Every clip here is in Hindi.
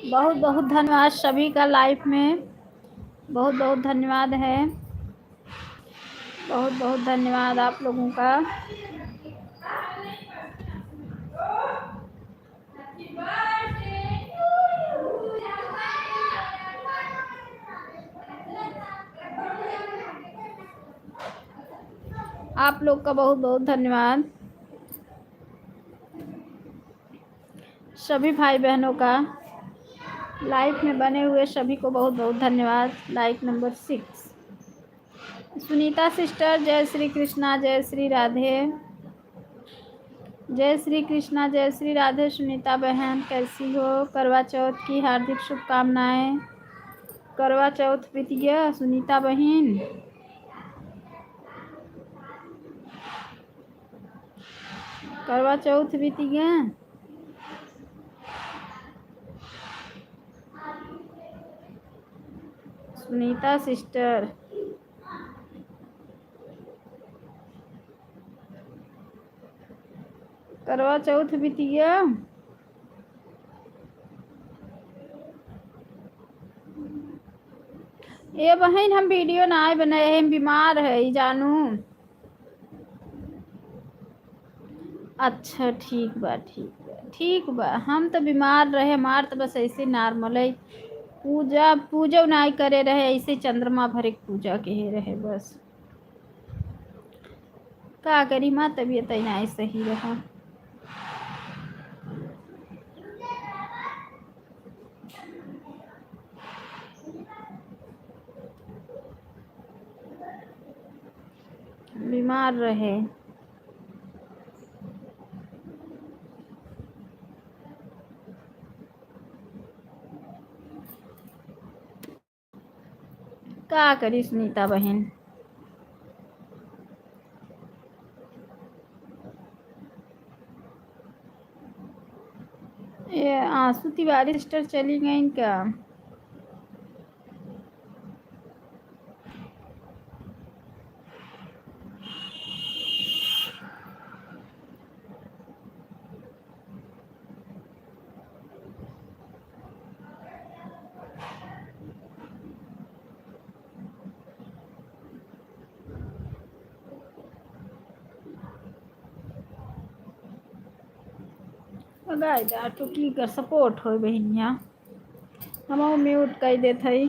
बहुत बहुत धन्यवाद सभी का लाइफ में, बहुत बहुत धन्यवाद है, बहुत बहुत धन्यवाद आप लोगों का। आप लोग का बहुत बहुत धन्यवाद, सभी भाई बहनों का लाइफ में बने हुए सभी को बहुत बहुत धन्यवाद। लाइक नंबर 6 सुनीता सिस्टर, जय श्री कृष्णा, जय श्री राधे, जय श्री कृष्णा, जय श्री राधे। सुनीता बहन कैसी हो? करवा चौथ की हार्दिक शुभकामनाएं। करवा चौथ बीत गया सुनीता बहन? करवा चौथ बीत गया? सुनीता सिस्टर करवा चौथ बीत गया? ये बहन हम वीडियो ना बनाए, हम बीमार है जानू। अच्छा ठीक बा, ठीक बा, ठीक बा। हम तो बीमार रहे, हमार तो बस ऐसे नॉर्मल है। पूजा पूजा नहीं करे रहे, ऐसे चंद्रमा भरे पूजा के रहे बस। का करी माँ, तबीयत नहीं सही रहा। बीमार रहे। का करी सुनीता बहन? ये आंसू तिवारी सिस्टर चली गई क्या? गाय जा तो की कर सपोर्ट हो बहनिया, हम म्यूट कर देत हई।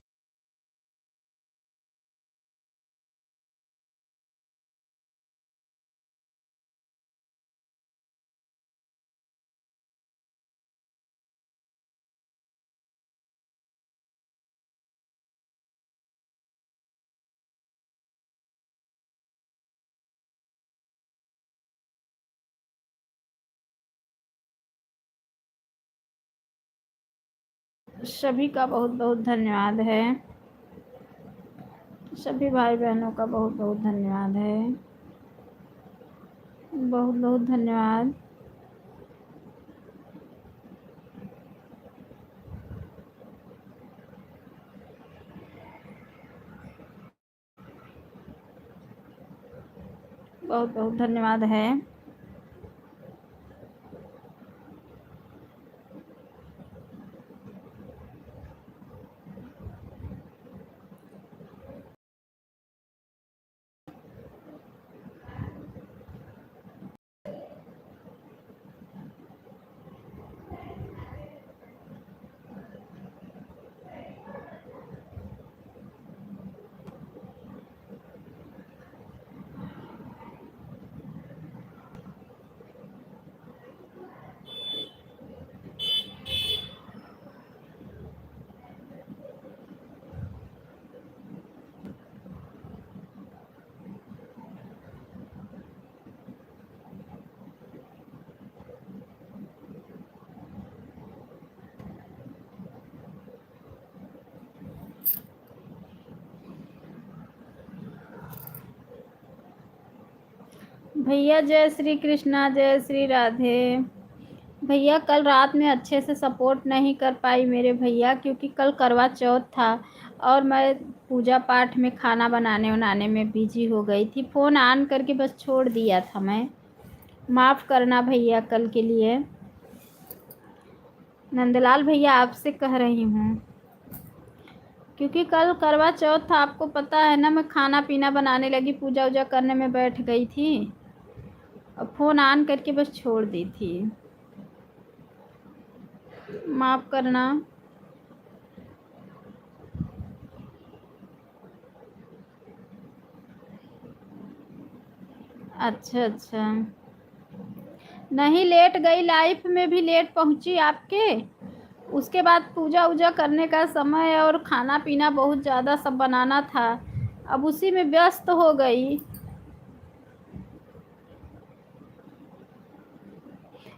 सभी का बहुत बहुत धन्यवाद है, सभी भाई बहनों का बहुत बहुत धन्यवाद है, बहुत बहुत धन्यवाद। बहुत बहुत धन्यवाद है। भैया जय श्री कृष्णा, जय श्री राधे। भैया कल रात में अच्छे से सपोर्ट नहीं कर पाई मेरे भैया, क्योंकि कल करवा चौथ था और मैं पूजा पाठ में खाना बनाने में बिजी हो गई थी। फ़ोन ऑन करके बस छोड़ दिया था मैं। माफ़ करना भैया कल के लिए। नंदलाल भैया आपसे कह रही हूँ, क्योंकि कल करवा चौथ था, आपको पता है ना, मैं खाना पीना बनाने लगी, पूजा वूजा करने में बैठ गई थी और फ़ोन ऑन करके बस छोड़ दी थी। माफ़ करना। अच्छा अच्छा, नहीं लेट गई, लाइफ में भी लेट पहुंची आपके। उसके बाद पूजा वूजा करने का समय और खाना पीना बहुत ज़्यादा सब बनाना था, अब उसी में व्यस्त हो गई।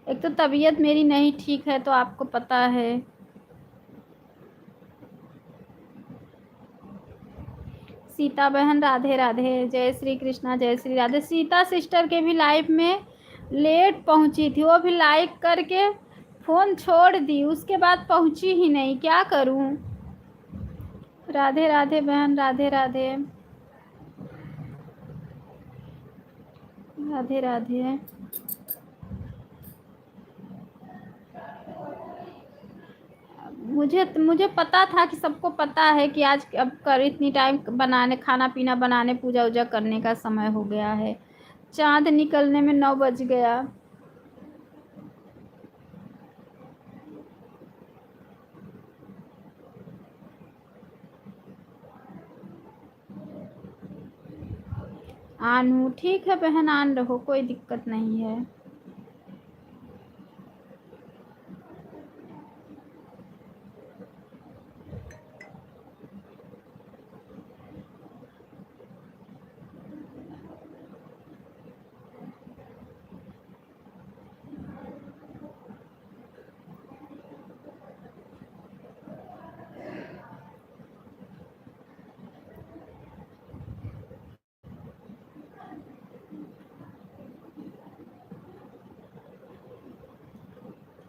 एक तो तबीयत मेरी नहीं ठीक है, तो आपको पता है। सीता बहन राधे राधे, जय श्री कृष्णा, जय श्री राधे। सीता सिस्टर के भी लाइफ में लेट पहुंची थी, वो भी लाइक करके फ़ोन छोड़ दी, उसके बाद पहुंची ही नहीं, क्या करूं। राधे राधे बहन, राधे राधे, राधे राधे। मुझे मुझे पता था कि सबको पता है कि आज अब कर इतनी टाइम बनाने, खाना पीना बनाने, पूजा वूजा करने का समय हो गया है। चाँद निकलने में 9 बज गया। आन हूँ, ठीक है बहन, आन रहो, कोई दिक्कत नहीं है।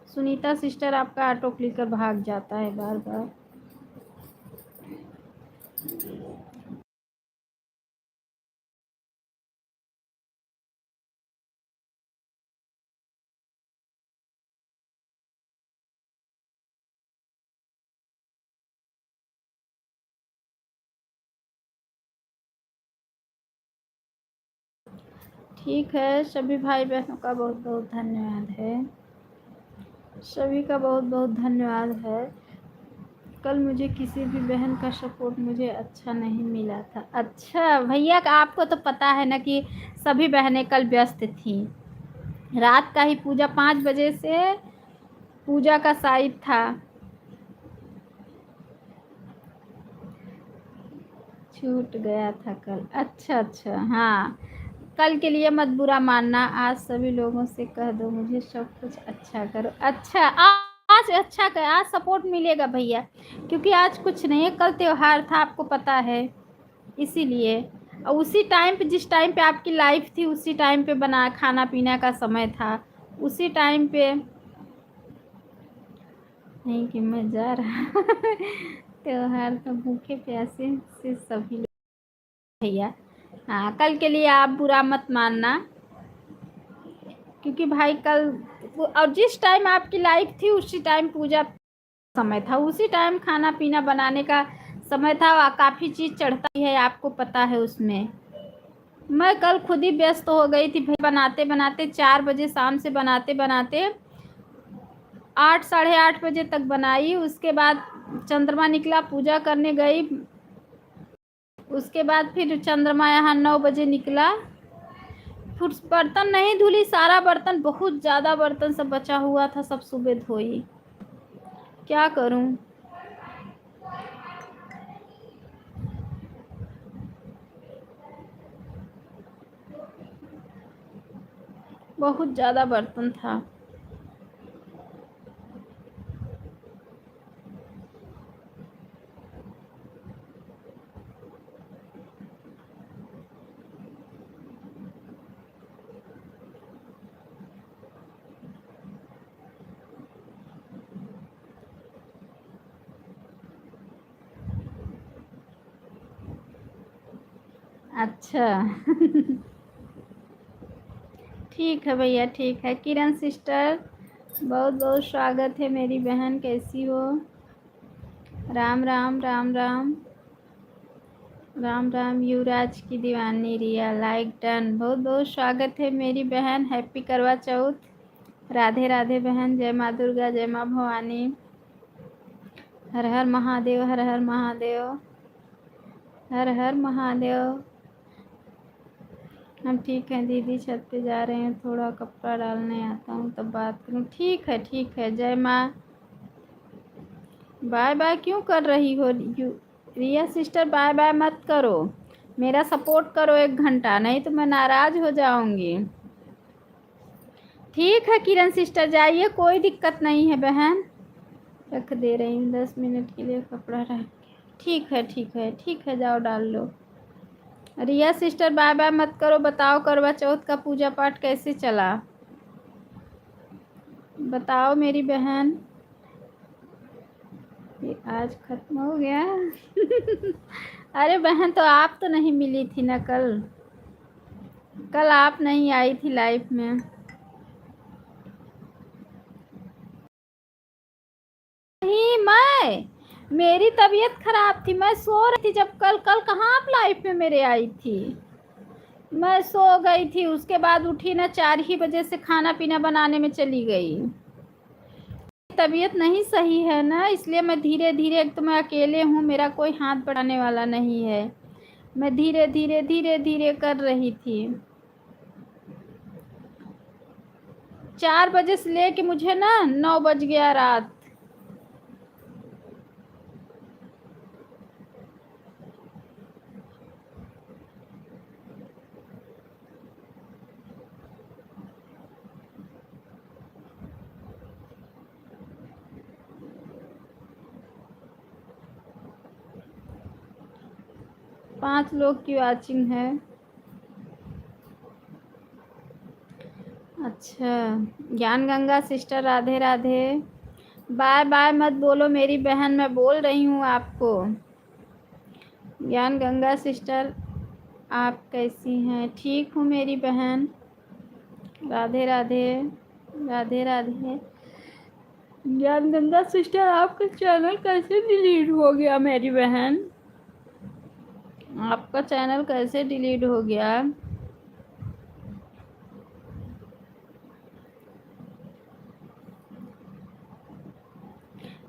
सुनीता सिस्टर, आपका ऑटो क्लिकर भाग जाता है बार बार। ठीक है, सभी भाई बहनों का बहुत बहुत धन्यवाद है, सभी का बहुत बहुत धन्यवाद है। कल मुझे किसी भी बहन का सपोर्ट मुझे अच्छा नहीं मिला था। अच्छा भैया, आपको तो पता है ना कि सभी बहनें कल व्यस्त थीं, रात का ही पूजा 5 बजे से पूजा का साइड था। छूट गया था कल, अच्छा अच्छा, हाँ। कल के लिए मत बुरा मानना, आज सभी लोगों से कह दो मुझे सब कुछ अच्छा करो। अच्छा, आज अच्छा कर, आज सपोर्ट मिलेगा भैया, क्योंकि आज कुछ नहीं है, कल त्योहार था, आपको पता है, इसीलिए। और उसी टाइम पे, जिस टाइम पे आपकी लाइफ थी, उसी टाइम पे बना खाना पीना का समय था, उसी टाइम पे। नहीं कि मैं जा रहा त्योहार का भूखे प्यासे से सभी लोग। भैया, हाँ, कल के लिए आप बुरा मत मानना, क्योंकि भाई कल, और जिस टाइम आपकी लाइफ थी उसी टाइम पूजा समय था, उसी टाइम खाना पीना बनाने का समय था, काफ़ी चीज़ चढ़ता ही है, आपको पता है उसमें। मैं कल खुद ही व्यस्त हो गई थी भाई, बनाते बनाते 4 बजे शाम से, बनाते बनाते 8 साढ़े 8 बजे तक बनाई। उसके बाद चंद्रमा निकला, पूजा करने गई, उसके बाद फिर चंद्रमा यहाँ 9 बजे निकला। फिर बर्तन नहीं धुली, सारा बर्तन, बहुत ज़्यादा बर्तन सब बचा हुआ था, सब सुबह धोई, क्या करूं। बहुत ज़्यादा बर्तन था। अच्छा ठीक है भैया, ठीक है। किरण सिस्टर, बहुत बहुत स्वागत है मेरी बहन, कैसी हो? राम राम राम राम राम राम। युवराज की दीवानी रिया, लाइक डन। बहुत बहुत स्वागत है मेरी बहन, हैप्पी करवा चौथ। राधे राधे बहन, जय माँ दुर्गा, जय माँ भवानी। हर हर महादेव, हर हर महादेव, हर हर महादेव। हम ठीक हैं दीदी, छत पे जा रहे हैं, थोड़ा कपड़ा डालने आता हूँ तब बात करूँ। ठीक है ठीक है, जय माँ। बाय बाय क्यों कर रही हो रिया सिस्टर? बाय बाय मत करो, मेरा सपोर्ट करो 1 घंटा, नहीं तो मैं नाराज हो जाऊंगी। ठीक है किरण सिस्टर, जाइए, कोई दिक्कत नहीं है बहन। रख दे रही हूँ 10 मिनट के लिए कपड़ा रख के। ठीक है ठीक है ठीक है, जाओ डाल लो। रिया सिस्टर बाय बाय मत करो। बताओ करवा चौथ का पूजा पाठ कैसे चला, बताओ मेरी बहन। ये आज खत्म हो गया। अरे बहन, तो आप तो नहीं मिली थी ना कल, कल आप नहीं आई थी लाइफ में। नहीं, मेरी तबीयत खराब थी, मैं सो रही थी जब कल कल कहाँ आप लाइफ में मेरे आई थी? मैं सो गई थी, उसके बाद उठी ना 4 ही बजे से खाना पीना बनाने में चली गई। तबीयत नहीं सही है ना, इसलिए मैं धीरे धीरे, एक तो मैं अकेले हूँ, मेरा कोई हाथ बढ़ाने वाला नहीं है, मैं धीरे धीरे धीरे धीरे कर रही थी। 4 बजे से लेके मुझे ना 9 बज गया रात। पाँच लोग की वॉचिंग है। अच्छा, Gyan Ganga sister Radhe Radhe. Bye bye मत बोलो मेरी बहन, मैं बोल रही हूँ आपको। ज्ञान गंगा सिस्टर, आप कैसी हैं? ठीक हूँ मेरी बहन, राधे राधे राधे राधे। ज्ञान गंगा सिस्टर, आपका चैनल कैसे डिलीट हो गया मेरी बहन? आपका चैनल कैसे डिलीट हो गया?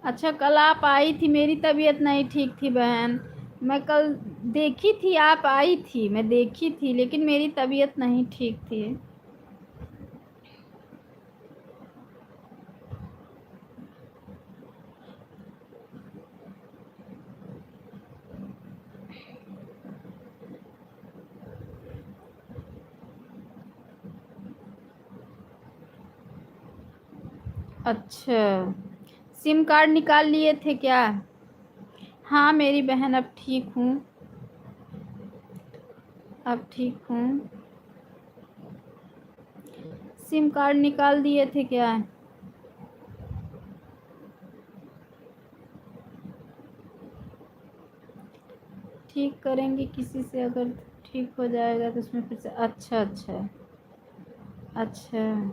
अच्छा, कल आप आई थी, मेरी तबीयत नहीं ठीक थी बहन, मैं कल देखी थी, आप आई थी, मैं देखी थी, लेकिन मेरी तबीयत नहीं ठीक थी। अच्छा, सिम कार्ड निकाल लिए थे क्या? हाँ मेरी बहन, अब ठीक हूँ, अब ठीक हूँ। सिम कार्ड निकाल दिए थे क्या? ठीक करेंगे किसी से, अगर ठीक हो जाएगा तो उसमें फिर से। अच्छा अच्छा अच्छा।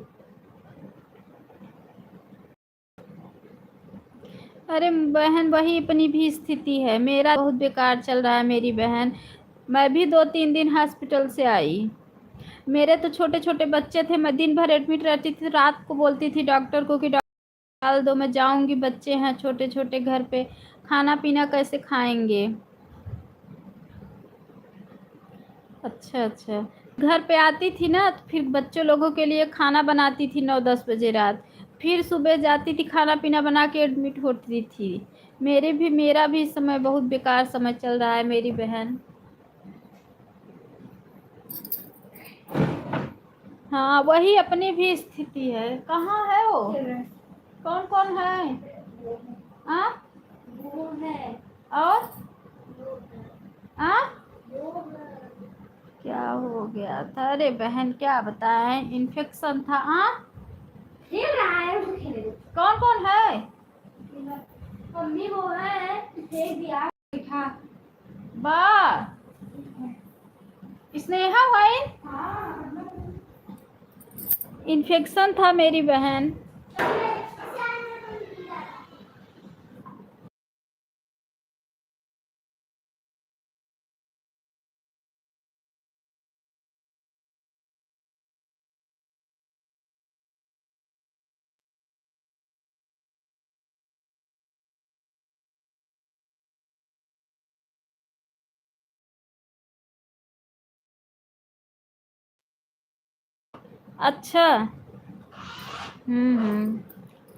अरे बहन, वही अपनी भी स्थिति है, मेरा बहुत बेकार चल रहा है मेरी बहन। मैं भी 2-3 दिन हॉस्पिटल से आई, मेरे तो छोटे छोटे बच्चे थे, मैं दिन भर एडमिट रहती थी, रात को बोलती थी डॉक्टर को कि डॉक्टर डाल दो, मैं जाऊंगी, बच्चे हैं छोटे छोटे घर पे, खाना पीना कैसे खाएंगे? अच्छा अच्छा। घर पे आती थी ना, तो फिर बच्चों लोगों के लिए खाना बनाती थी 9-10 बजे रात, फिर सुबह जाती थी, खाना पीना बना के एडमिट होती थी। मेरा भी समय बहुत बेकार समय चल रहा है मेरी बहन। हाँ, वही अपनी भी स्थिति है। कहाँ है वो? कौन कौन है? हाँ, और हाँ, क्या हो गया था? अरे बहन क्या बताएं, इन्फेक्शन था। हाँ, खेल रहा है, कौन कौन है? मम्मी वो है, फेंक दिया। बा स्नेहा भाई, इन्फेक्शन था मेरी बहन। अच्छा।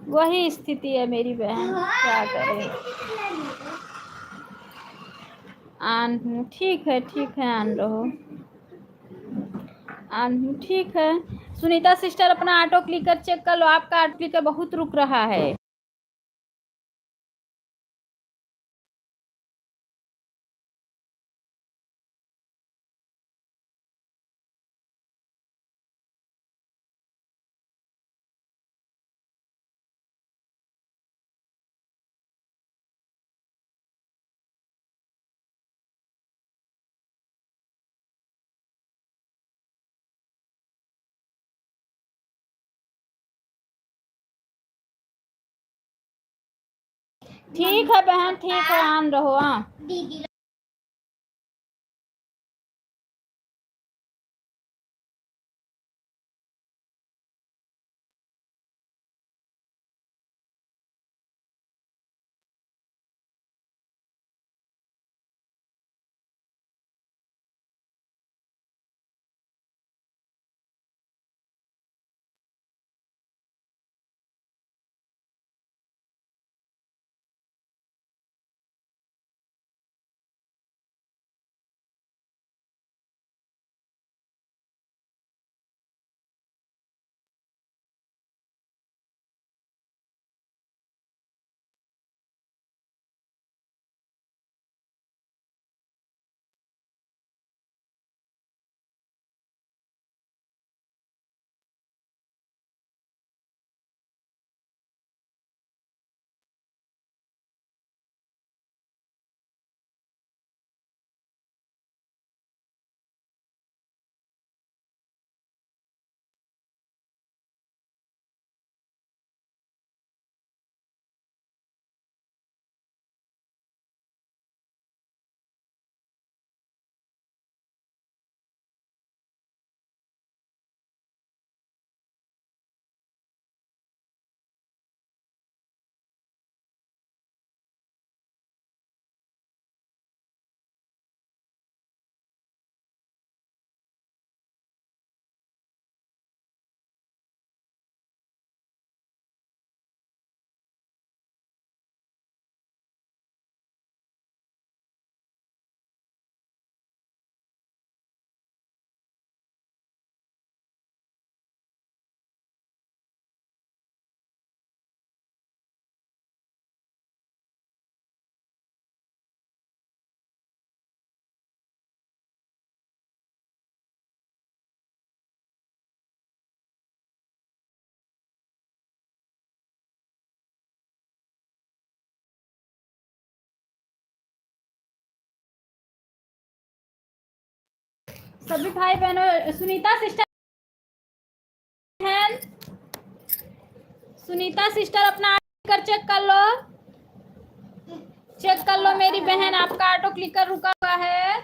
वही स्थिति है मेरी बहन, क्या करें। आन हूँ, ठीक है ठीक है, आन रहो, आन हूँ, ठीक है। सुनीता सिस्टर अपना ऑटो क्लिकर चेक कर लो, आपका ऑटो क्लिकर बहुत रुक रहा है। ठीक है बहन, ठीक है, आन रहो। हाँ, सभी भाई बहनों, सुनीता सिस्टर बहन, सुनीता सिस्टर अपना ऑटो क्लिकर चेक कर लो, चेक कर लो मेरी बहन, आपका ऑटो क्लिकर रुका हुआ है।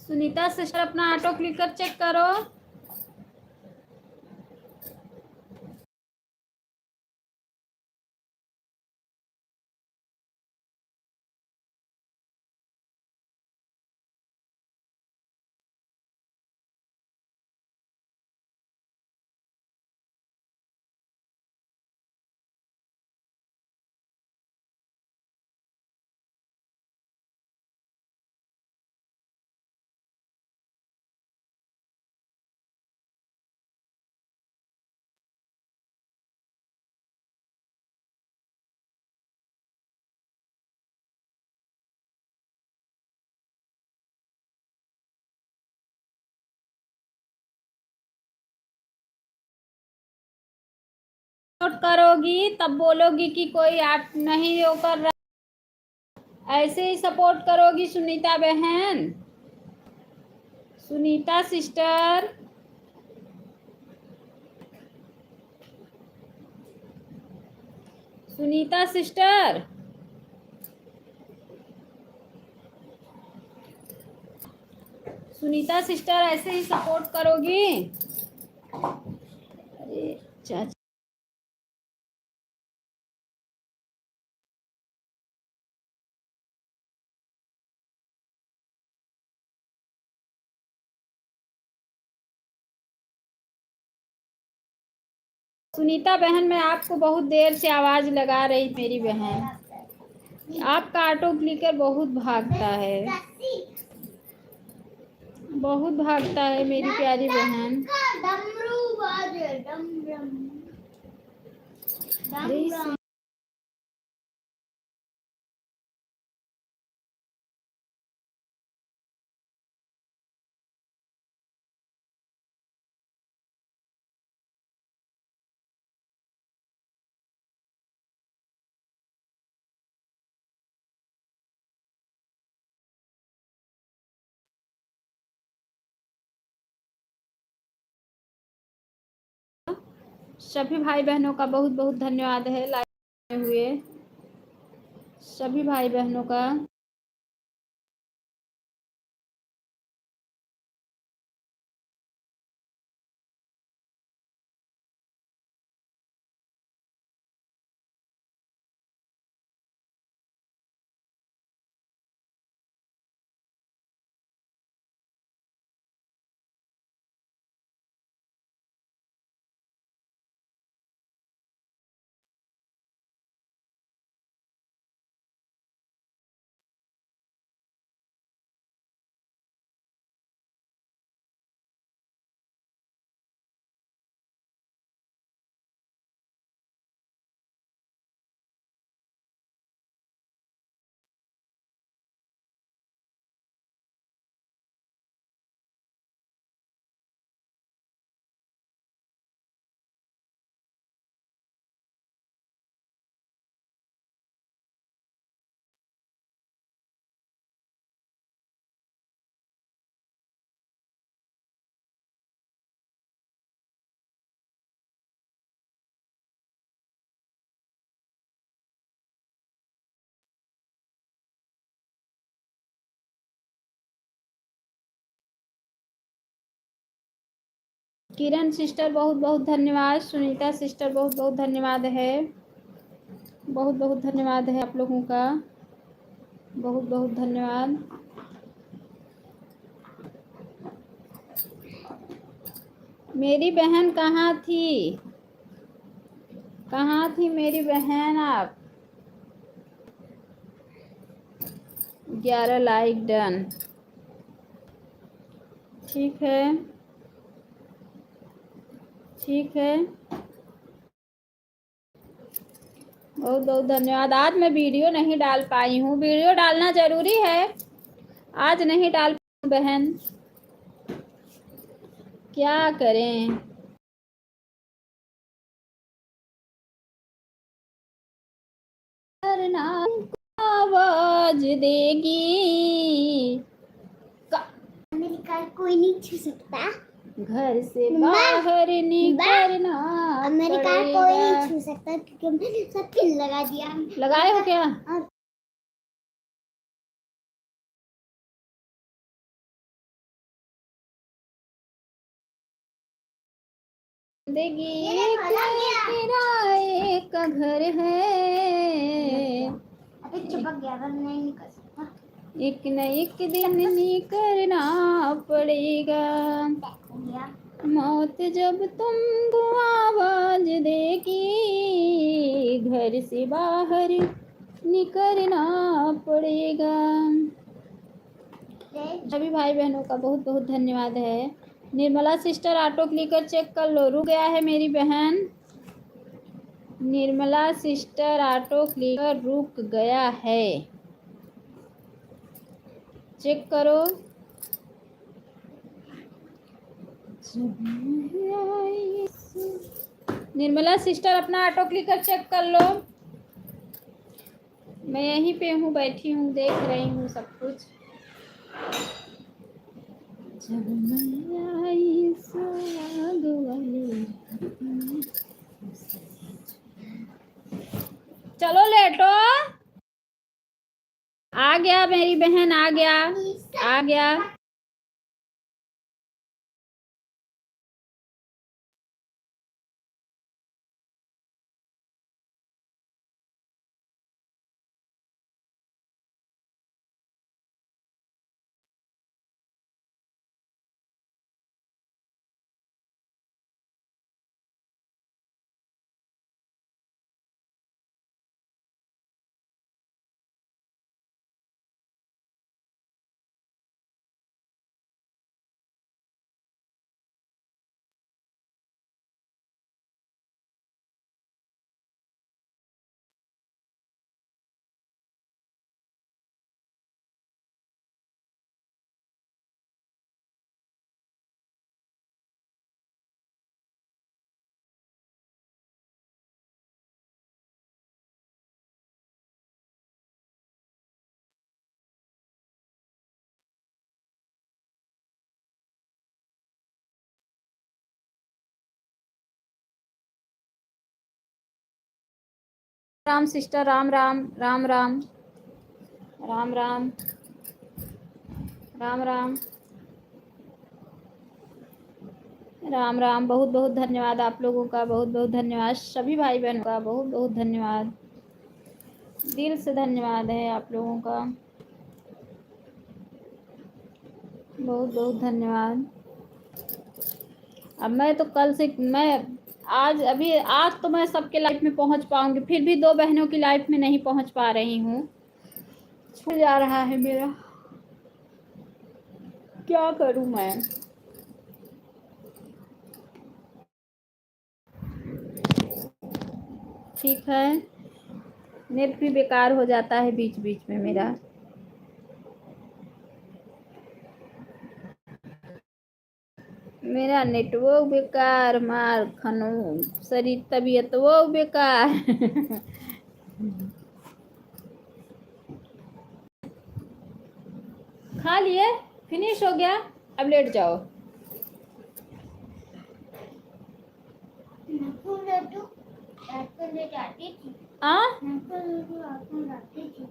सुनीता सिस्टर अपना ऑटो क्लिकर चेक करो। नोट करोगी तब बोलोगी कि कोई आप नहीं वो कर रहा, ऐसे ही सपोर्ट करोगी सुनीता बहन। Sunita sister, Sunita sister, Sunita sister ऐसे ही सपोर्ट करोगी? अरे चाचा, सुनीता बहन मैं आपको बहुत देर से आवाज लगा रही, मेरी बहन आपका ऑटो क्लिकर बहुत भागता है, बहुत भागता है मेरी प्यारी बहन। सभी भाई बहनों का बहुत बहुत धन्यवाद है लाइव में हुए सभी भाई बहनों का। किरण सिस्टर बहुत बहुत धन्यवाद, सुनीता सिस्टर बहुत बहुत धन्यवाद है, बहुत बहुत धन्यवाद है आप लोगों का, बहुत बहुत धन्यवाद। मेरी बहन कहाँ थी, कहाँ थी मेरी बहन आप? 11 लाइक डन, ठीक है ठीक है, बहुत बहुत धन्यवाद। आज मैं वीडियो नहीं डाल पाई हूँ, वीडियो डालना जरूरी है, आज नहीं डाल पाई बहन, क्या करें। करना आवाज देगी, मेरी कार कोई नहीं छू सकता, घर से बाहर निकलना मेरी कार कोई नहीं छू सकता क्योंकि मैंने सब पिन लगा दिया। लगाए हो क्या? जिंदगी किराए का घर है, अबे चिपक गया, नहीं निकल सकता, एक न एक दिन निकलना पड़ेगा, मौत जब तुमको आवाज देगी, घर से बाहर निकलना पड़ेगा। सभी भाई बहनों का बहुत बहुत धन्यवाद है। Nirmala sister auto clicker check कर लो, रुक गया है मेरी बहन, निर्मला सिस्टर ऑटो क्लिकर रुक गया है, चेक करो। निर्मला सिस्टर अपना ऑटो क्लिकर चेक कर लो, मैं यहीं पे हूँ, बैठी हूँ, देख रही हूँ सब कुछ, जब मैं आई सुहाग वाली चलो लेटो आ गया मेरी बहन आ गया आ गया राम सिस्टर राम राम राम राम राम राम राम राम राम राम बहुत बहुत धन्यवाद आप लोगों का बहुत बहुत धन्यवाद सभी भाई बहनों का बहुत बहुत धन्यवाद दिल से धन्यवाद है आप लोगों का बहुत बहुत धन्यवाद अब मैं तो कल से मैं आज तो मैं सबके लाइफ में पहुंच पाऊंगी फिर भी दो बहनों की लाइफ में नहीं पहुंच पा रही हूँ छूट जा रहा है मेरा क्या करूं मैं ठीक है नेट भी बेकार हो जाता है बीच बीच में मेरा मेरा नेटवर्क बेकार मार खनो शरीर तबीयत वो बेकार खा लिए फिनिश हो गया अब लेट जाओ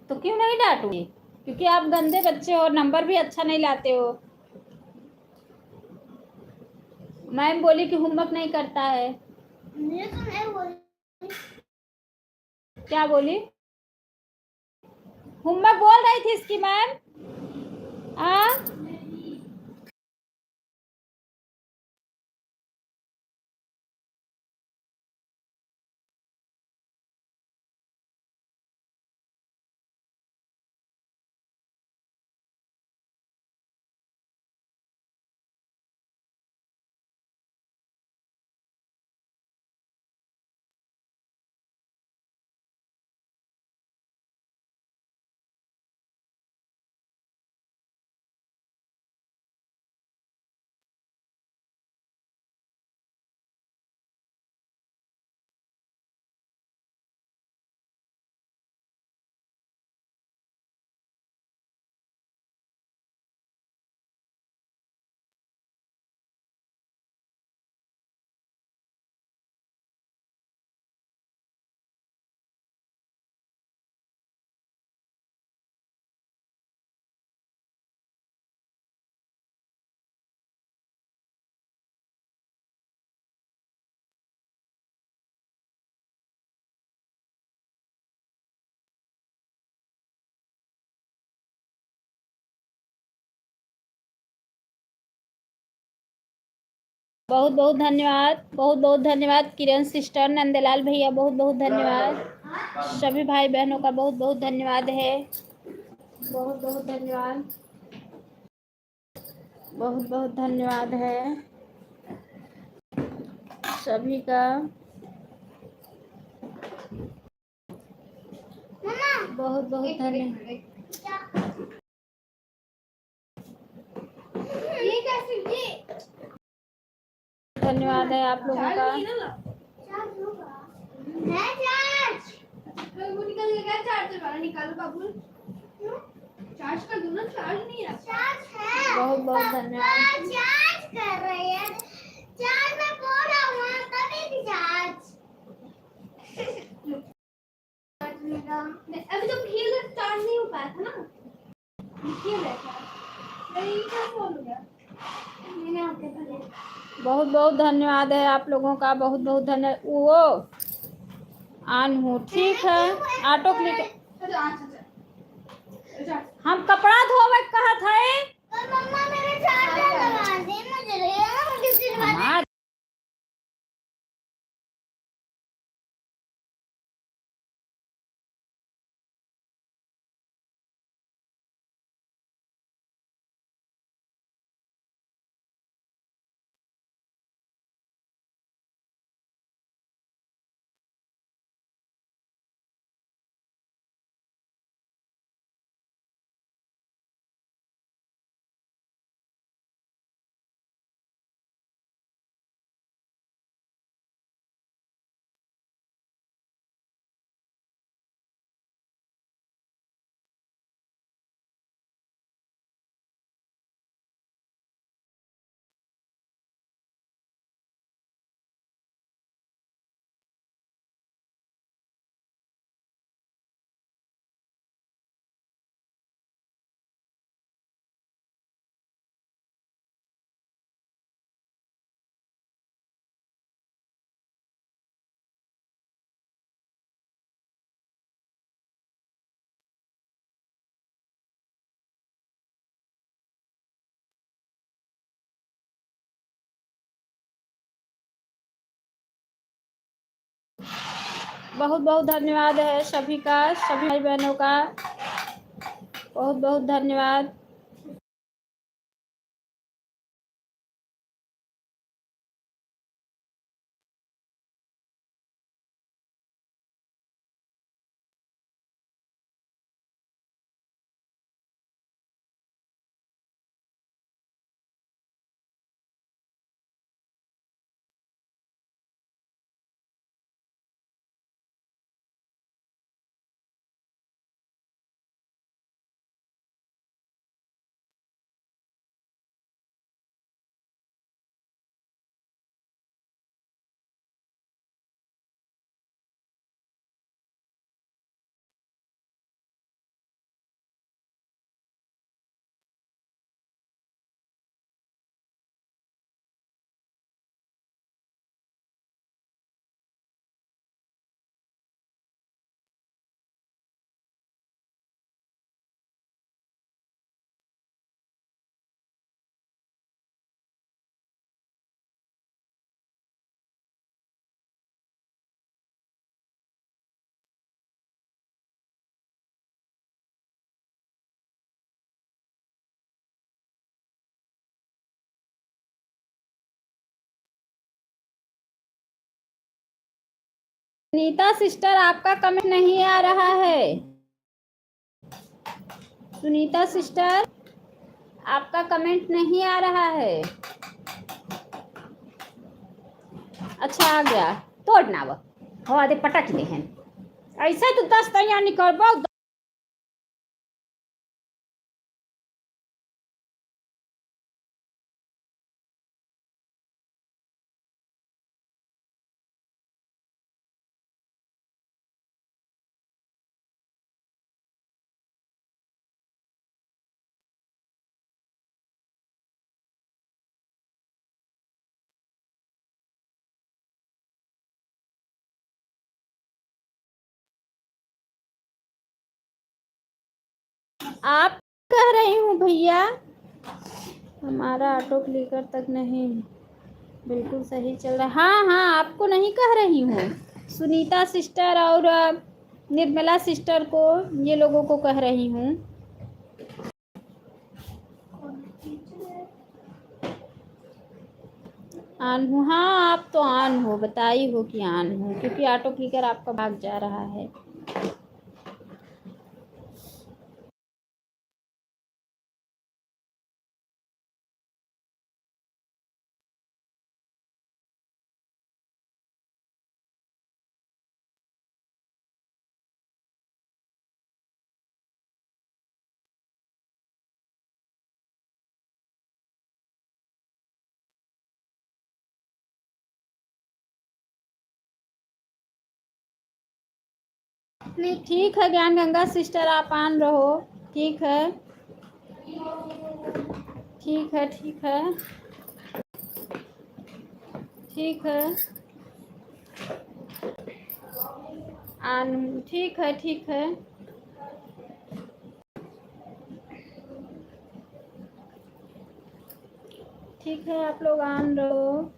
तो क्यों नहीं डांटूंगी क्योंकि आप गंदे बच्चे हो नंबर भी अच्छा नहीं लाते हो मैम बोली कि होमवर्क नहीं करता है क्या बोली होमवर्क बोल रही थी इसकी मैम बहुत बहुत धन्यवाद किरण सिस्टर नंदलाल भैया बहुत बहुत धन्यवाद सभी भाई बहनों का बहुत बहुत धन्यवाद है बहुत बहुत धन्यवाद बहुत बहुत धन्यवाद है सभी का बहुत बहुत धन्यवाद धन्यवाद है आप लोगों का चार्ज कर दूं ना, चार्ज नहीं है। चार्ज है। बहुत बहुत धन्यवाद। चार्ज कर रही है। चार्ज में बोल रहा हूँ तभी भी चार्ज। अभी तो खेल चार्ज नहीं हो पाया था ना। खेल रहा था। नहीं क्या हो गया? मैंने आपके पहले। बहुत बहुत धन्यवाद है आप लोगों का, बहुत बहुत धन्यवाद। वो ऑन हूँ, ठीक है। Auto click. हम कपड़ा धोवे कहा था मम्मा मेरे चार्जर लगा दे, मुझे हमार बहुत बहुत धन्यवाद है सभी का, सभी भाई बहनों का बहुत बहुत धन्यवाद। सुनीता सिस्टर आपका कमेंट नहीं आ रहा है। सुनीता सिस्टर आपका कमेंट नहीं आ रहा है। अच्छा आ गया, तोड़ना वो हो आदे पटक ले हैं ऐसा तो 10 तैयार निकल आप कह रही हूँ भैया, हमारा ऑटो क्लिकर तक नहीं बिल्कुल सही चल रहा है। हाँ हाँ आपको नहीं कह रही हूँ, सुनीता सिस्टर और निर्मला सिस्टर को, ये लोगों को कह रही हूँ। ऑन हूँ, हाँ आप तो ऑन हो, बताई हो कि ऑन हूँ, क्योंकि ऑटो क्लिकर आपका भाग जा रहा है। नहीं ठीक है ज्ञान गंगा सिस्टर, आप ऑन रहो। ठीक है, ठीक है, ठीक है, ठीक है, ऑन, ठीक है, ठीक है, ठीक है, आप लोग ऑन रहो।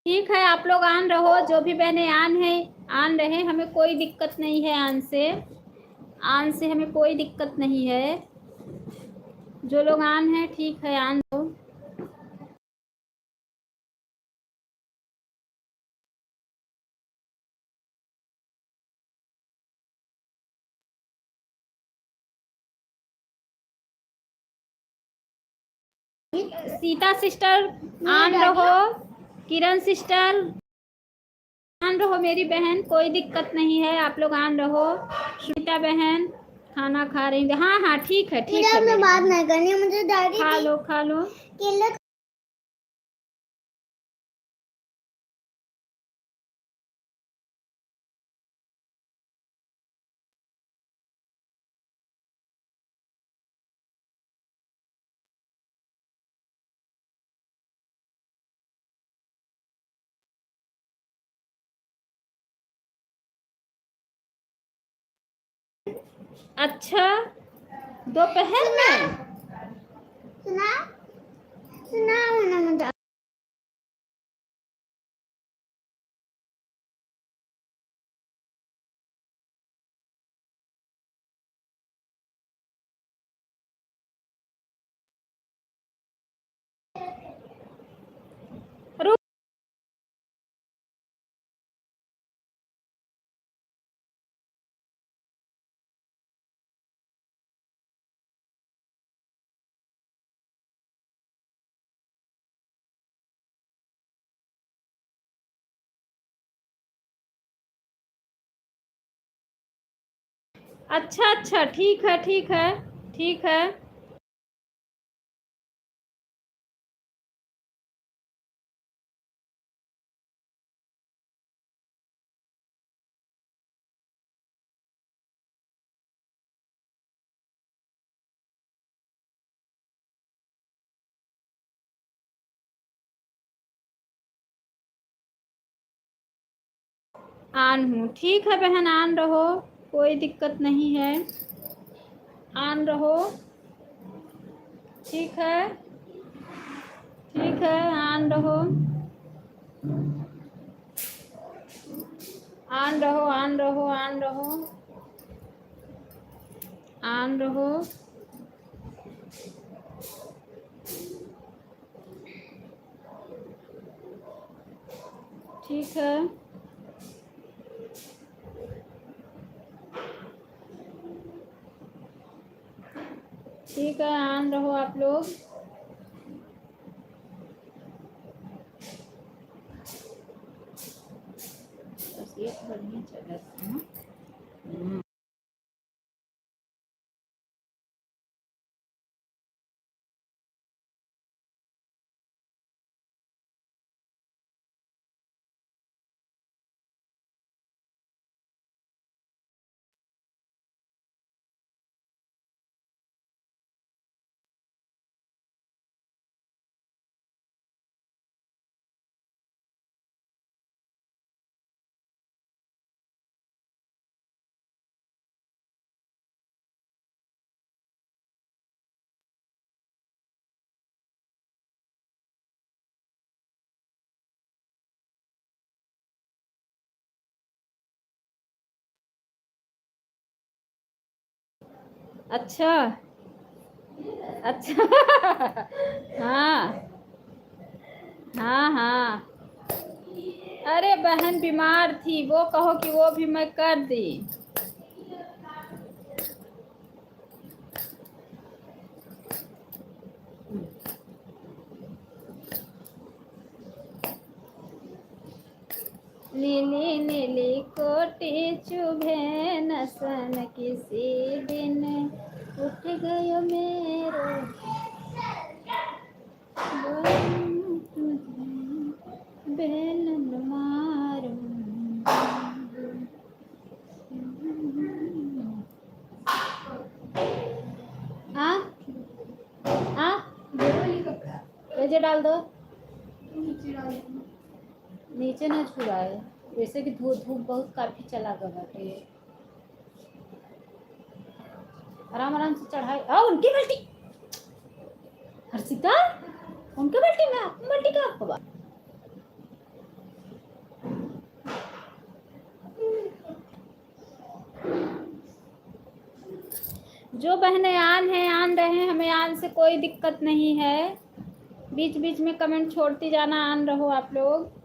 ठीक है, आप लोग ऑन रहो, जो भी बहनें ऑन है ऑन रहे, हमें कोई दिक्कत नहीं है। ऑन से हमें कोई दिक्कत नहीं है। जो लोग ऑन है ठीक है, ऑन रहो। सीता सिस्टर ऑन रहो, किरण सिस्टर ऑन रहो, मेरी बहन कोई दिक्कत नहीं है, आप लोग ऑन रहो। श्वेता बहन खाना खा रही है, हाँ हाँ ठीक है, ठीक है, मैं बात नहीं करनी, मुझे डैडी खा लो, खा लो। केले अच्छा, दोपहर में सुना सुना होना मुझे। रुक, अच्छा अच्छा, ठीक है, ठीक है, ठीक है। ऑन हूँ, ठीक है बहन, ऑन रहो, कोई दिक्कत नहीं है, ऑन रहो। ठीक है, ठीक है, ऑन रहो, ऑन रहो, ऑन रहो, ऑन रहो, ऑन रहो। ठीक है, ठीक है, ऑन रहो आप लोग। बस ये बढ़िया चल रहा है। अच्छा अच्छा हाँ हाँ हाँ। अरे बहन बीमार थी, वो कहो कि वो भी मैं कर दी। नीली नीली कोटी चुभे नसन किसी दिन उठ गयो मेरो बेलन मारू। हाँ हाँ भेजे डाल दो, नीचे ना छुड़ाए, वैसे कि धूप धूप बहुत काफी चला गया बाटे। आराम आराम से चढ़ाए। आओ उनकी बाल्टी, हर्षिता उनके बाल्टी में आपकी बाल्टी का आपको बात। जो बहनें आन हैं आन रहे हैं, हमें आन से कोई दिक्कत नहीं है। बीच बीच में कमेंट छोड़ती जाना, आन रहो आप लोग।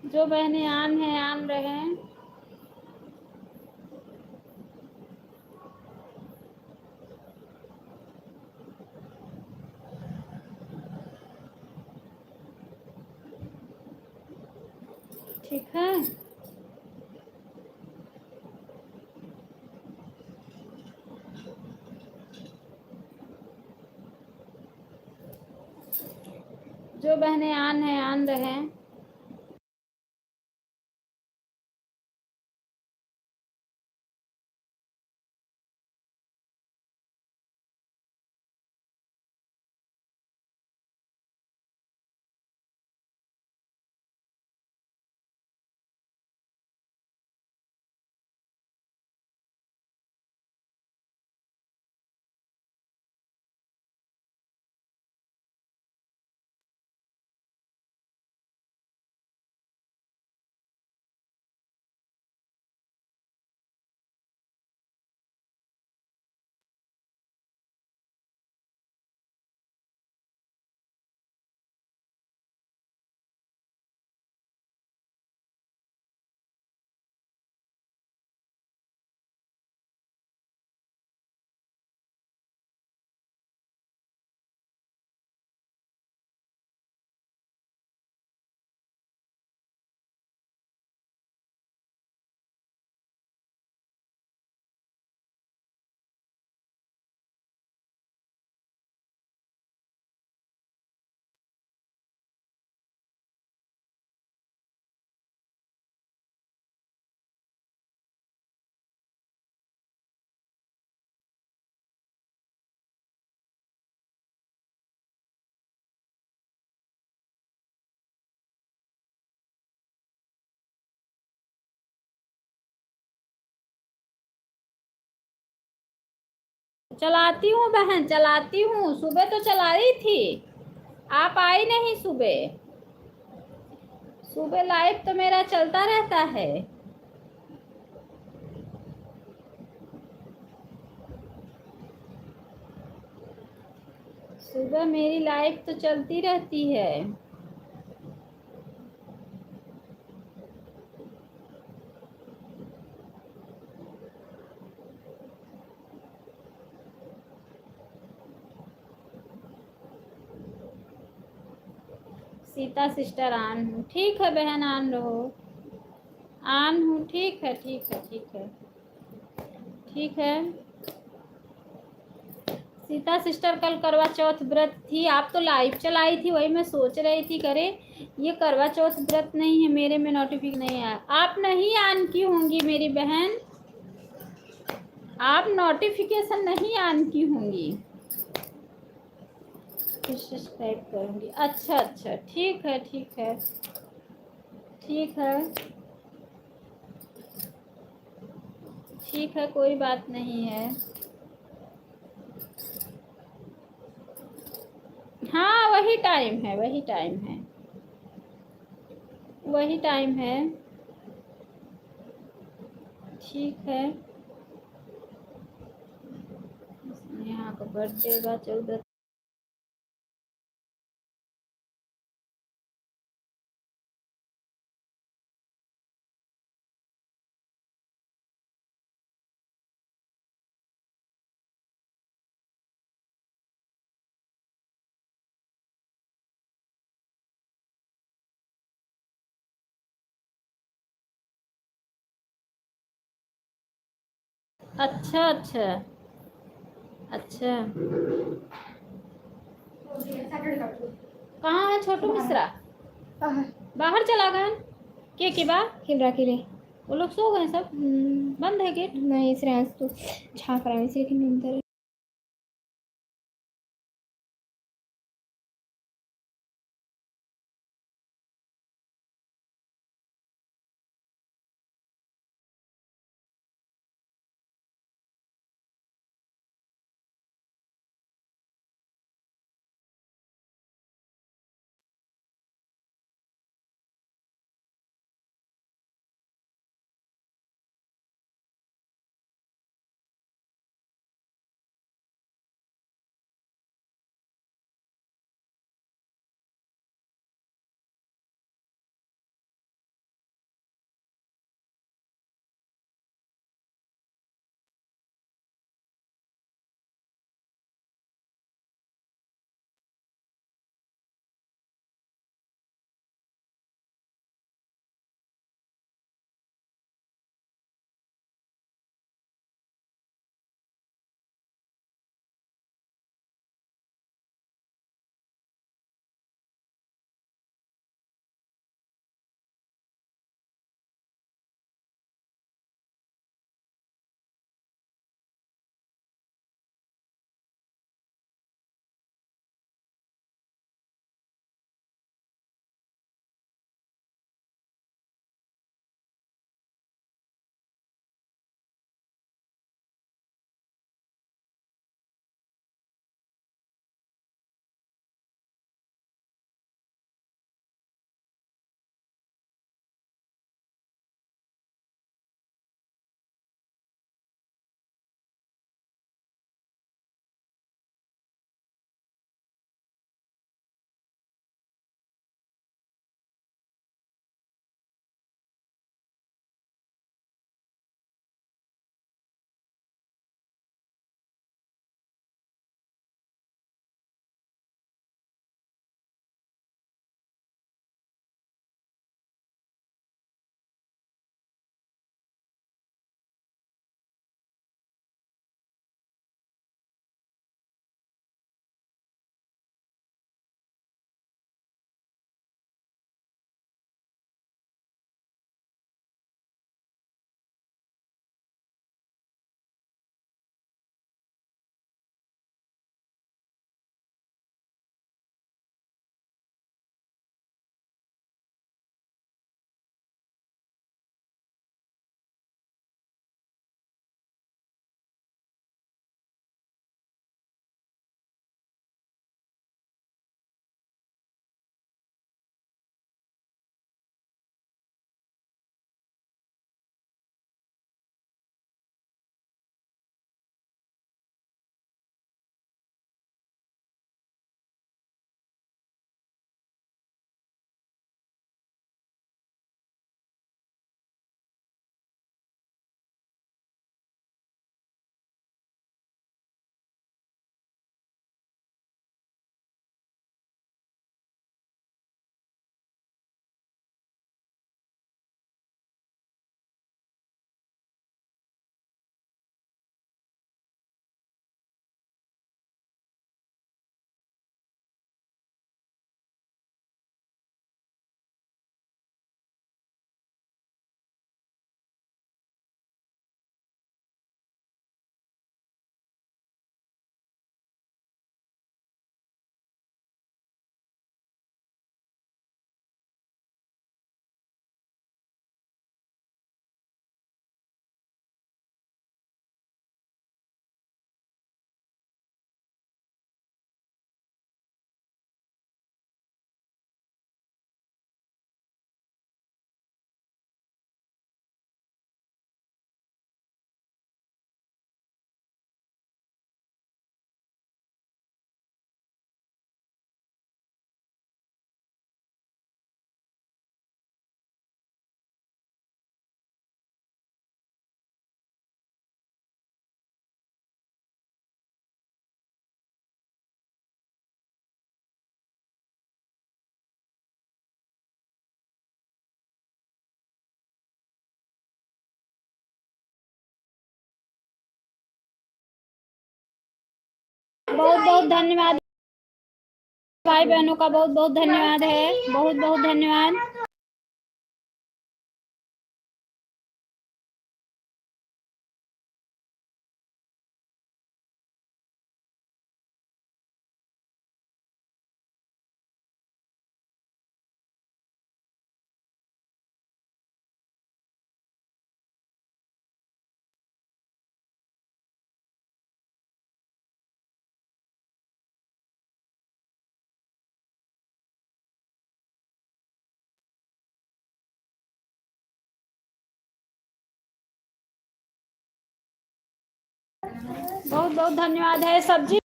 जो बहनें आन हैं आन रहे हैं। ठीक है, जो बहनें आन हैं आन रहे हैं। चलाती हूँ बहन, चलाती हूँ, सुबह तो चला रही थी, आप आई नहीं सुबह। सुबह लाइव तो मेरा चलता रहता है। सुबह मेरी लाइव तो चलती रहती है। सीता सिस्टर आन हूँ, ठीक है बहन, आन रहो, आन हूँ, ठीक है ठीक है ठीक है ठीक है। सीता सिस्टर कल करवा चौथ व्रत थी, आप तो लाइव चलाई थी, वही मैं सोच रही थी करे ये करवा चौथ व्रत नहीं है, मेरे में नोटिफिकेशन नहीं आया। आप नहीं ऑन की होंगी मेरी बहन, आप नोटिफिकेशन नहीं ऑन की होंगी। सब्सक्राइब करूँगी, अच्छा अच्छा ठीक है ठीक है ठीक है ठीक है, कोई बात नहीं है। हाँ वही टाइम है, वही टाइम है, वही टाइम है, ठीक है। बर्थडे बा 14। अच्छा अच्छा अच्छा। कहाँ है छोटू मिश्रा? बाहर चला गए? के बा खेल के लिए वो लोग सो गए सब? बंद है गेट? नहीं श्रेयांश तो झाँक रहा है इसे कि नींद बहुत बहुत धन्यवाद भाई बहनों का, बहुत बहुत धन्यवाद है, बहुत बहुत धन्यवाद। बहुत बहुत धन्यवाद है। सब्जी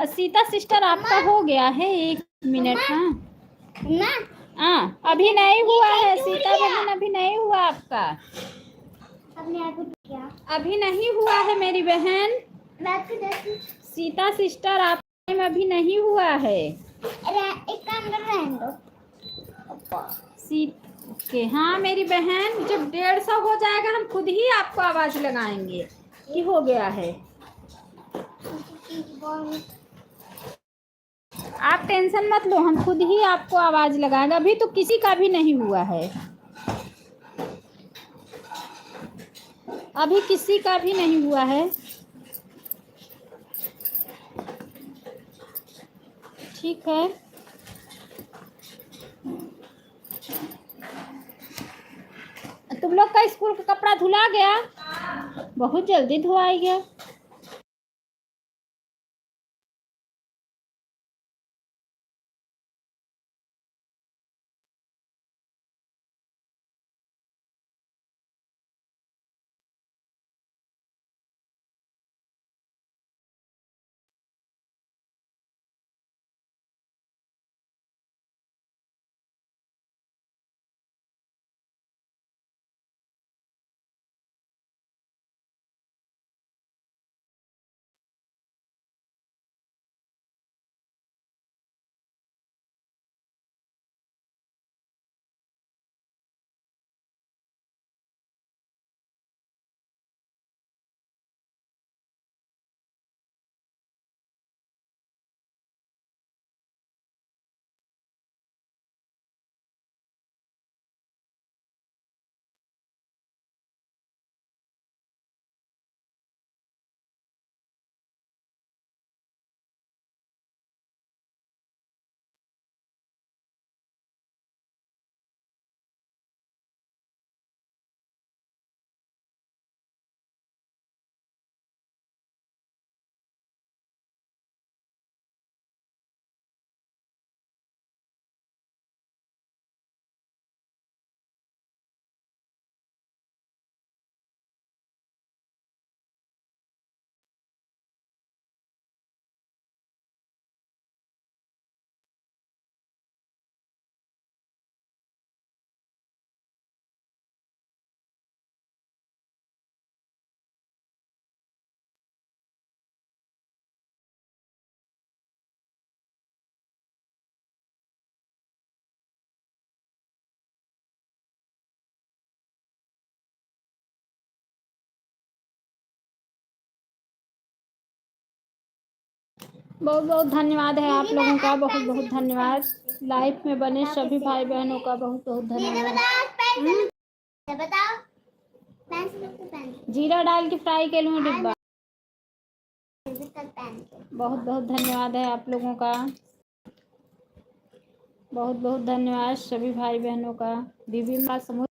सीता सिस्टर आपका हो गया है, 1 मिनट। हाँ ना हाँ, अभी नहीं हुआ है सीता बहन, अभी नहीं हुआ आपका, अपने आप को क्या अभी नहीं हुआ है मेरी बहन। सीता सिस्टर आप टाइम अभी नहीं हुआ है। एक काम कर रहने दो। के हाँ मेरी बहन, जब 150 हो जाएगा हम खुद ही आपको आवाज लगाएंगे कि हो गया है। आप टेंशन मत लो, हम खुद ही आपको आवाज लगाएंगे। अभी तो किसी का भी नहीं हुआ है, अभी किसी का भी नहीं हुआ है। ठीक है, तुम लोग का स्कूल का कपड़ा धुला गया? बहुत जल्दी धुआ गया। बहुत बहुत धन्यवाद है आप लोगों का, बहुत बहुत धन्यवाद। लाइफ में बने सभी भाई बहनों का बहुत बहुत धन्यवाद। जीरा डाल के फ्राई के लूँ डिब्बा। बहुत बहुत धन्यवाद है आप लोगों का, बहुत बहुत धन्यवाद सभी भाई बहनों का। दीदी माँ समूह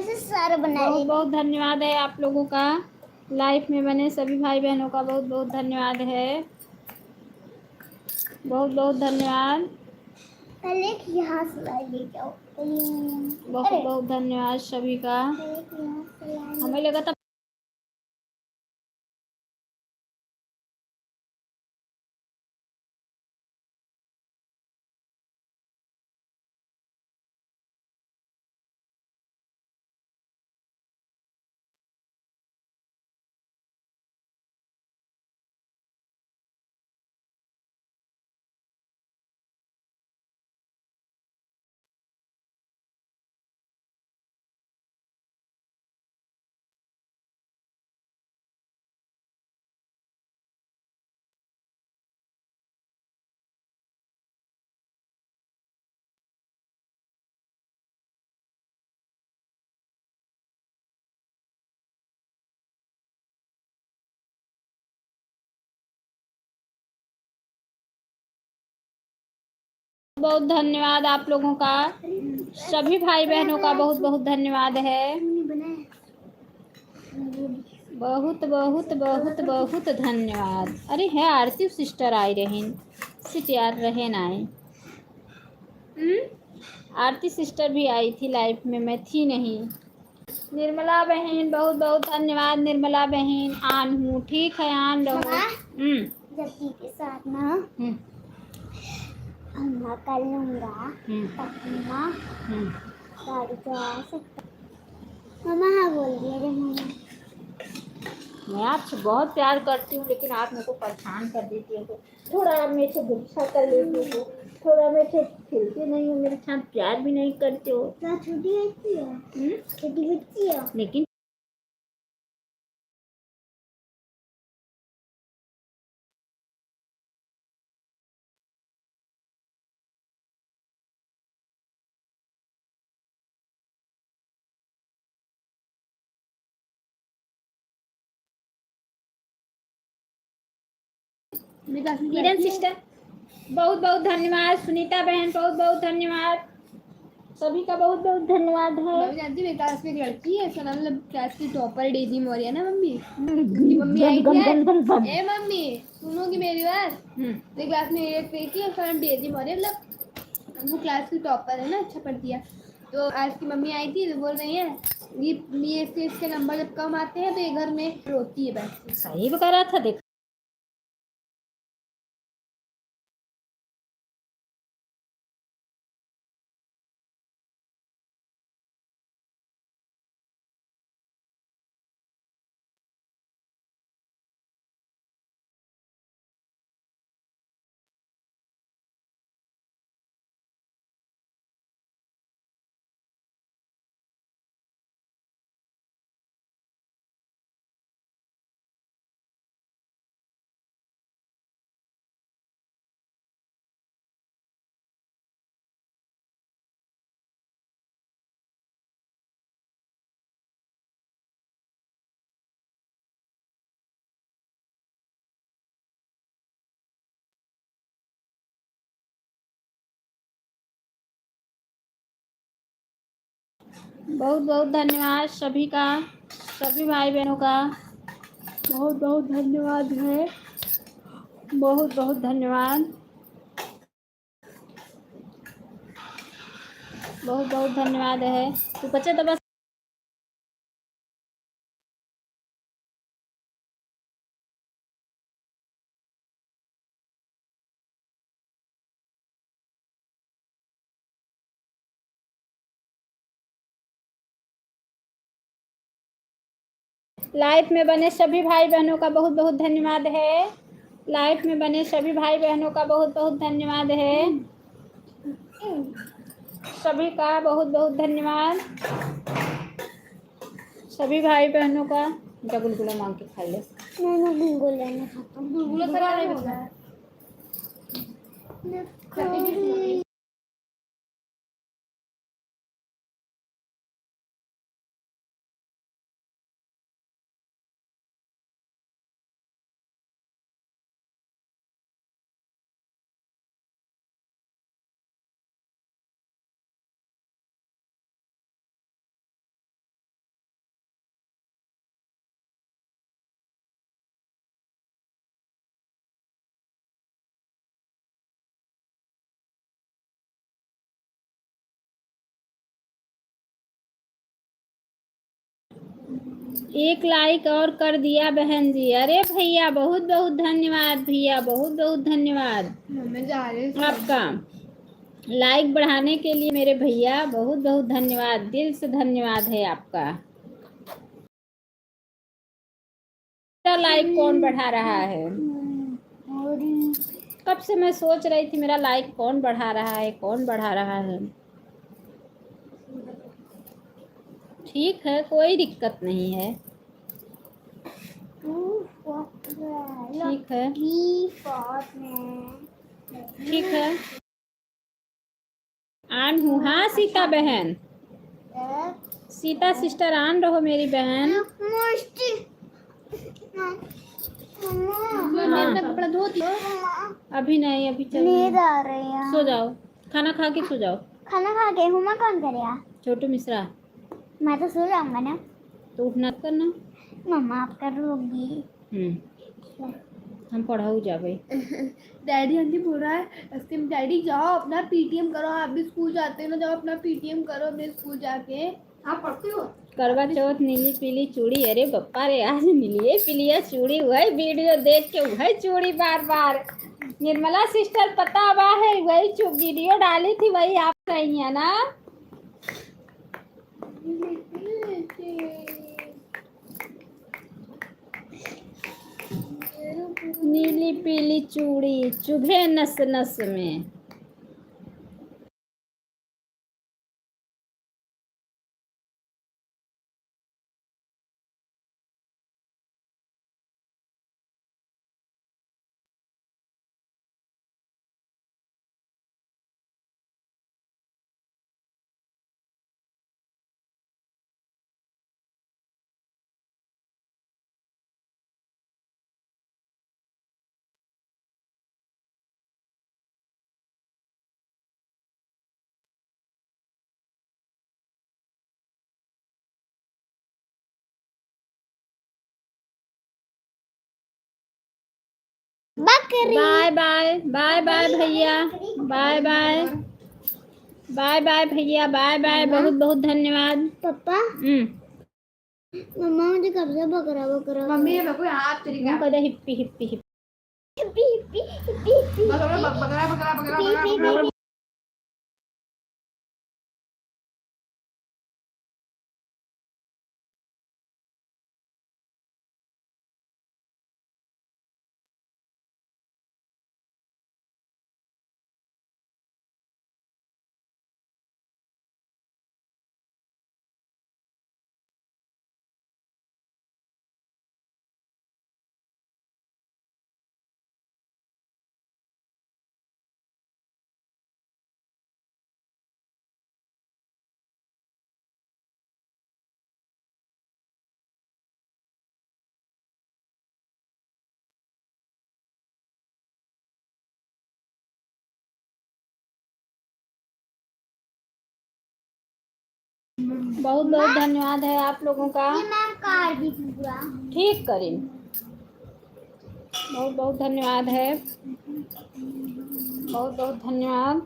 ऐसे सारे बना बहुत रही बहुत धन्यवाद है आप लोगों का। लाइफ में बने सभी भाई बहनों का बहुत बहुत धन्यवाद है। बहुत बहुत धन्यवाद। पहले एक यहाँ से लाई लेके आओ। बहुत बहुत धन्यवाद सभी का। पहले एक यहाँ से लाई हमें लगा था बहुत धन्यवाद आप लोगों का। सभी भाई बहनों का बहुत बहुत धन्यवाद है। बहुत बहुत बहुत बहुत धन्यवाद। अरे है आरती सिस्टर आई रहें सिट यार रहे ना आए। आरती सिस्टर भी आई थी लाइफ में, मैं थी नहीं। निर्मला बहन बहुत बहुत धन्यवाद। निर्मला बहन आन हूँ, ठीक है आन रहो। जल्दी के साथ ना अम्मा कर लूँगा तब अम्मा गाड़ी चला सकता। मम्मा हाँ बोल दिया रे मम्मा। मैं आपसे बहुत प्यार करती हूँ लेकिन आप मेरे को परेशान कर देती हो। थोड़ा आप मेरे से गुस्सा कर लेती हो, थोड़ा मेरे से खेलते नहीं हो, मेरे साथ प्यार भी नहीं करते हो। क्या छोटी बच्ची है? छोटी बच्ची है लेकिन किरण सिस्टर बहुत बहुत धन्यवाद। सुनीता बहन बहुत बहुत धन्यवाद। सभी का बहुत बहुत धन्यवाद है। मम्मी जानती मेरी क्लास में एक लड़की है, उसका नाम मतलब क्लास की टॉपर डेजी मौर्य ना मम्मी। उसकी मम्मी आई थी आज। ए मम्मी सुनोगी मेरी बात? मेरी क्लास में एक लड़की है, उसका नाम डेजी मौर्य, मतलब वो क्लास की टॉपर है ना, अच्छा पढ़ती है। तो आज की मम्मी आई थी तो बोल रही है ये इसके नंबर जब कम आते हैं तो ये घर में रोती है बस। सही करा था देख। बहुत बहुत धन्यवाद सभी का, सभी भाई बहनों का बहुत बहुत धन्यवाद है। बहुत बहुत धन्यवाद। बहुत बहुत धन्यवाद है। तो बच्चे तो बस लाइफ में बने सभी भाई बहनों का बहुत बहुत धन्यवाद है। लाइफ में बने सभी भाई बहनों का बहुत बहुत धन्यवाद है। सभी का बहुत बहुत धन्यवाद। सभी भाई बहनों का गुलगुला मांग के खा ले। मैं गुलगुला नहीं खाता हूँ। गुलगुला खा नहीं एक लाइक और कर दिया बहन जी। अरे भैया बहुत बहुत धन्यवाद, भैया बहुत बहुत धन्यवाद मम्मी जा रही है आपका लाइक बढ़ाने के लिए। मेरे भैया बहुत बहुत धन्यवाद, दिल से धन्यवाद है आपका। मेरा लाइक कौन बढ़ा रहा है? कब से मैं सोच रही थी मेरा लाइक कौन बढ़ा रहा है, कौन बढ़ा रहा है। ठीक है, कोई दिक्कत नहीं है। ठीक है, ठीक है। आन हूँ। हाँ सीता बहन, सीता सिस्टर आन रहो मेरी बहन। मैं कपड़ा धोती हूँ। अभी नहीं, अभी चल नींद आ रही है। सो जाओ, खाना खा के सो जाओ। खाना खा के हुमा कौन करेगा? छोटू मिश्रा। मैं तो सो जाऊंगा ना। तो उठना करना। मम्मा आप करोगी? हम पढ़ाऊ जावे। डैडी आंटी बोल रहा है उसके डैडी जाओ अपना पीटीएम करो, आप भी स्कूल जाते हो ना, जाओ अपना पीटीएम करो अपने स्कूल जाके। आप पढ़ते हो? करवा चौथ नीली पीली चूड़ी। अरे बप्पा रे, आज नीली पीली चूड़ी वही वीडियो देख के वही चूड़ी बार बार निर्मला सिस्टर पता हुआ है, वही वीडियो डाली थी, वही आप रही है ना। नीली पीली चूड़ी चुभे नस नस में। बकरी। बाय बाय, बाय बाय भैया, बाय बाय, बाय बाय भैया, बाय बाय, बहुत बहुत धन्यवाद। पापा मम्मा मुझे कब से बकरा बकरा मम्मी ये देखो हाथ तेरी का कदा hippie hippie hippie. Hippie hippie hippie hippie बकरा बकरा बकरा बकरा बकरा। बहुत बहुत धन्यवाद है आप लोगों का। ये मैम कार भी पूरा ठीक करीन, बहुत बहुत धन्यवाद है, बहुत बहुत धन्यवाद।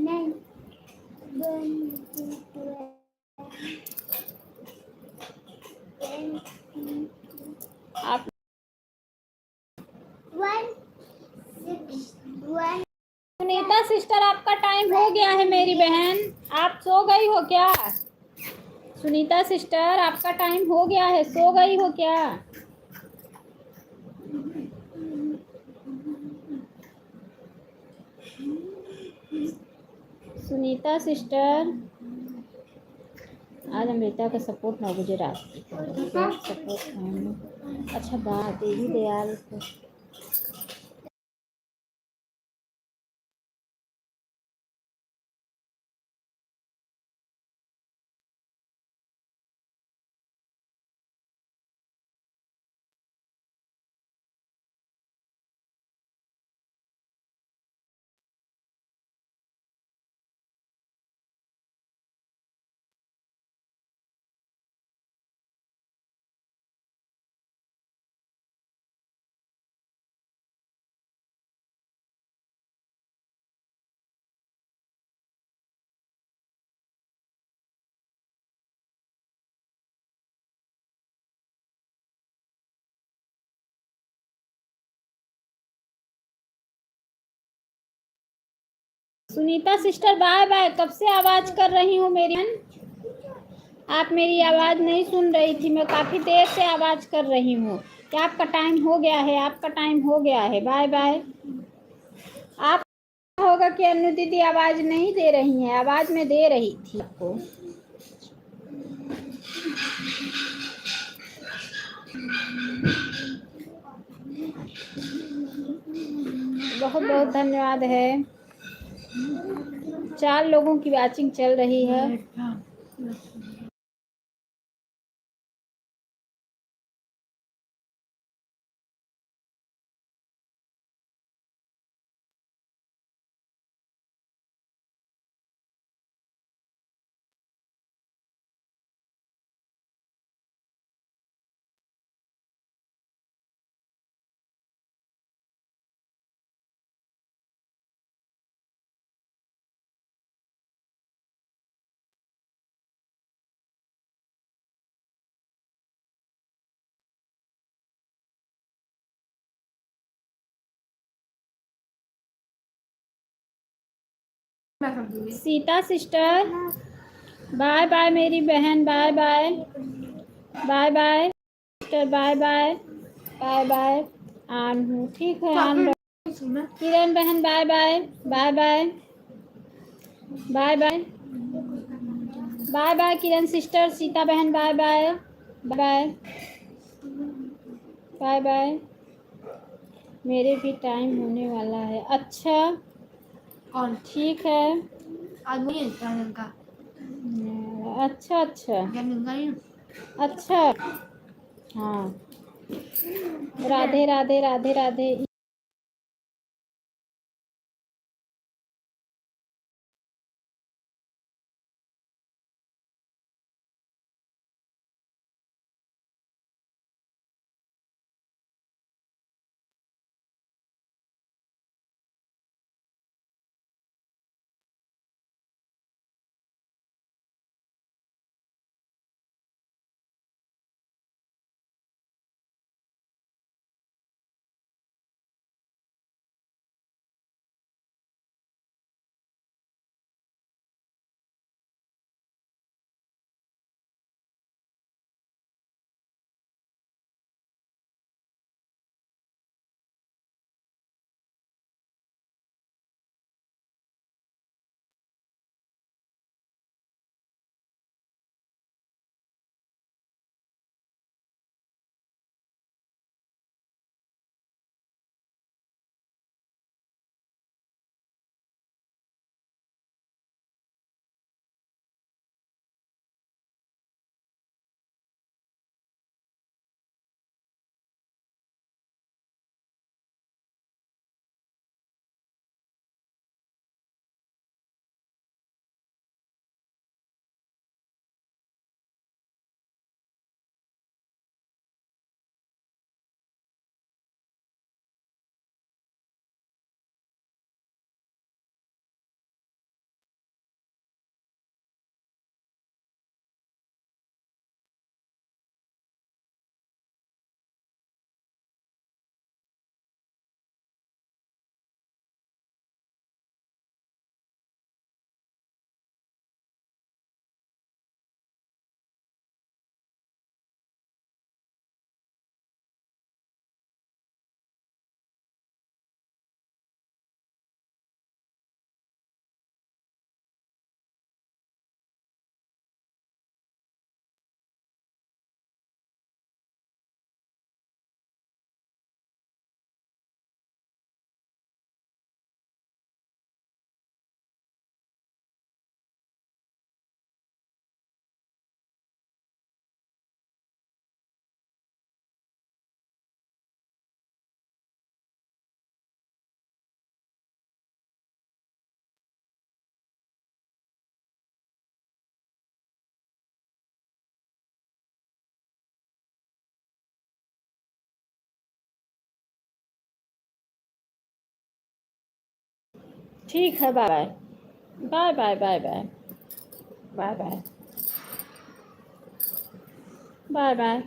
नहीं आप 161 सुनीता सिस्टर आपका टाइम हो गया है मेरी बहन, आप सो गई हो क्या? सुनीता सिस्टर आपका टाइम हो गया है, सो गई हो क्या? सुनीता सिस्टर, आज अमृता का सपोर्ट 9 बजे रात को सपोर्ट। अच्छा बात देवी दयाल को सुनीता सिस्टर बाय बाय। कब से आवाज़ कर रही हूँ मेरी? आप मेरी आवाज़ नहीं सुन रही थी, मैं काफ़ी देर से आवाज़ कर रही हूँ। क्या आपका टाइम हो गया है? आपका टाइम हो गया है। Bye bye. आप होगा कि अनु दीदी आवाज़ नहीं दे रही हैं? आवाज़ में दे रही थी आपको। बहुत बहुत धन्यवाद है। 4 लोगों की वॉचिंग चल रही है। सीता सिस्टर बाय बाय मेरी बहन। Bye bye. Bye bye sister. Bye bye. Bye bye. आन हूँ, ठीक है आन। किरण बहन bye bye. Bye bye. Bye bye. Bye bye Kiran sister. Sita बहन bye bye. Bye bye. Bye. मेरे भी टाइम होने वाला है। अच्छा कौन? ठीक है। आज नहीं है चैनल का। अच्छा अच्छा अच्छा। हाँ राधे राधे राधे राधे। ठीक है। Bye bye. Bye bye. Bye bye. Bye bye. Bye bye.